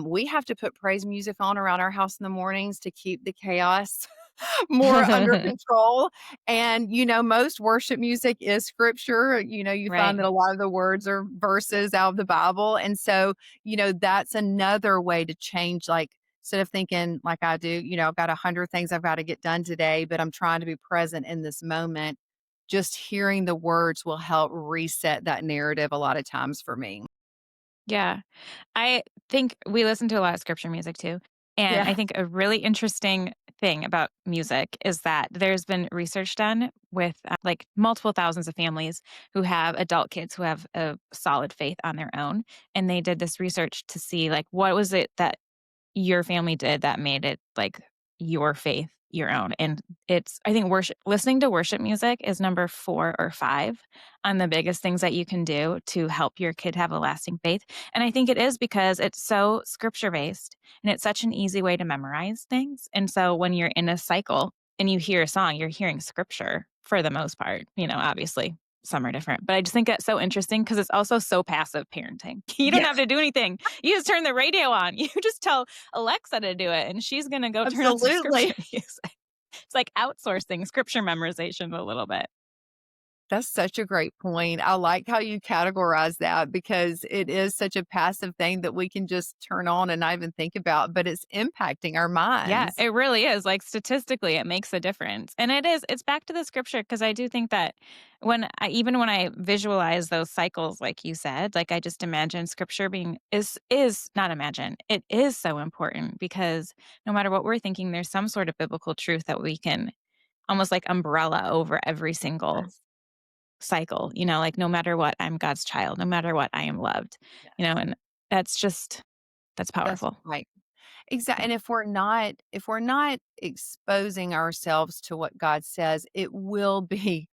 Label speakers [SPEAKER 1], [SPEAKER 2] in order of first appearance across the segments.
[SPEAKER 1] We have to put praise music on around our house in the mornings to keep the chaos more under control. And, most worship music is scripture. You find
[SPEAKER 2] Right.
[SPEAKER 1] that a lot of the words are verses out of the Bible. And so, that's another way to change, like, instead of thinking like I do, I've got 100 things I've got to get done today, but I'm trying to be present in this moment. Just hearing the words will help reset that narrative a lot of times for me.
[SPEAKER 2] Yeah. I think we listen to a lot of scripture music too. And I
[SPEAKER 1] Yeah.
[SPEAKER 2] think a really interesting thing about music is that there's been research done with like multiple thousands of families who have adult kids who have a solid faith on their own. And they did this research to see like what was it that your family did that made it like your faith your own. And it's I think worship listening to worship music is number 4 or 5 on the biggest things that you can do to help your kid have a lasting faith. And I think it is because it's so scripture based and it's such an easy way to memorize things. And so when you're in a cycle and you hear a song, you're hearing scripture for the most part, obviously some are different. But I just think that's so interesting because it's also so passive parenting. You don't
[SPEAKER 1] Yeah,
[SPEAKER 2] have to do anything. You just turn the radio on. You just tell Alexa to do it, and she's gonna go turn on some
[SPEAKER 1] absolutely.
[SPEAKER 2] scripture music. It's like outsourcing scripture memorization a little bit.
[SPEAKER 1] That's such a great point. I like how you categorize that because it is such a passive thing that we can just turn on and not even think about, but it's impacting our
[SPEAKER 2] Yeah,
[SPEAKER 1] minds.
[SPEAKER 2] it really is. Like statistically, it makes a difference. And it's back to the scripture because I do think that even when I visualize those cycles, like you said, like I just imagine scripture being is not imagine. It is so important because no matter what we're thinking, there's some sort of biblical truth that we can almost like umbrella over every single
[SPEAKER 1] Yes.
[SPEAKER 2] cycle, like no matter what, I'm God's child, no matter what, I am loved,
[SPEAKER 1] Yes.
[SPEAKER 2] and that's
[SPEAKER 1] That's
[SPEAKER 2] powerful.
[SPEAKER 1] right. Exactly.
[SPEAKER 2] Yeah.
[SPEAKER 1] And if we're not exposing ourselves to what God says, it will be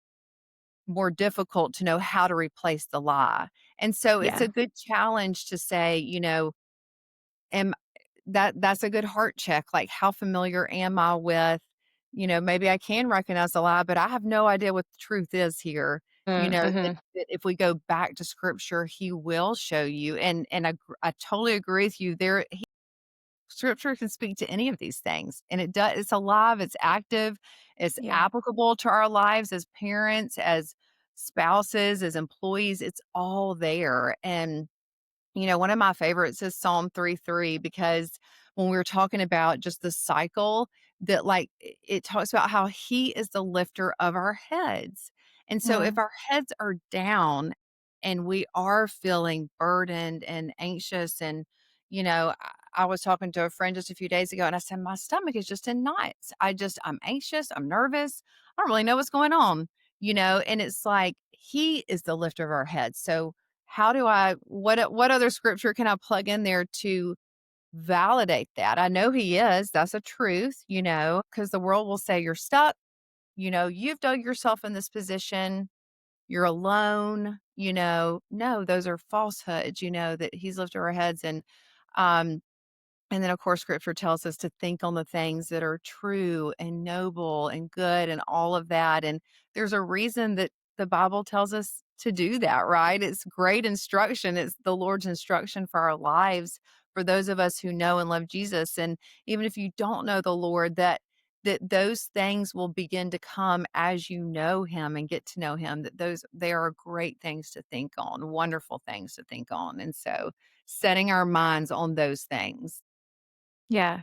[SPEAKER 1] more difficult to know how to replace the lie. And so it's
[SPEAKER 2] Yeah.
[SPEAKER 1] a good challenge to say, am that's a good heart check. Like, how familiar am I with, maybe I can recognize a lie, but I have no idea what the truth is here. That,
[SPEAKER 2] Mm-hmm.
[SPEAKER 1] that if we go back to scripture, he will show you. And I totally agree with you. Scripture can speak to any of these things, and it does. It's alive, it's active, it's
[SPEAKER 2] Yeah.
[SPEAKER 1] applicable to our lives as parents, as spouses, as employees. It's all there. And one of my favorites is Psalm 3:3 because when we were talking about just the cycle that, like, it talks about how he is the lifter of our heads. And so
[SPEAKER 2] Yeah.
[SPEAKER 1] if our heads are down and we are feeling burdened and anxious and, I was talking to a friend just a few days ago and I said, my stomach is just in knots. I'm anxious. I'm nervous. I don't really know what's going on, and it's like he is the lifter of our heads. So how do I what other scripture can I plug in there to validate that? I know he is, that's a truth, because the world will say you're stuck, you've dug yourself in this position, you're alone, no, those are falsehoods, that he's lifted our heads um and then, of course, scripture tells us to think on the things that are true and noble and good and all of that. And there's a reason that the Bible tells us to do that, right? It's great instruction. It's the Lord's instruction for our lives, for those of us who know and love Jesus. And even if you don't know the Lord, that those things will begin to come as you know him and get to know him, that they are great things to think on, wonderful things to think on. And so setting our minds on those things.
[SPEAKER 2] Yeah.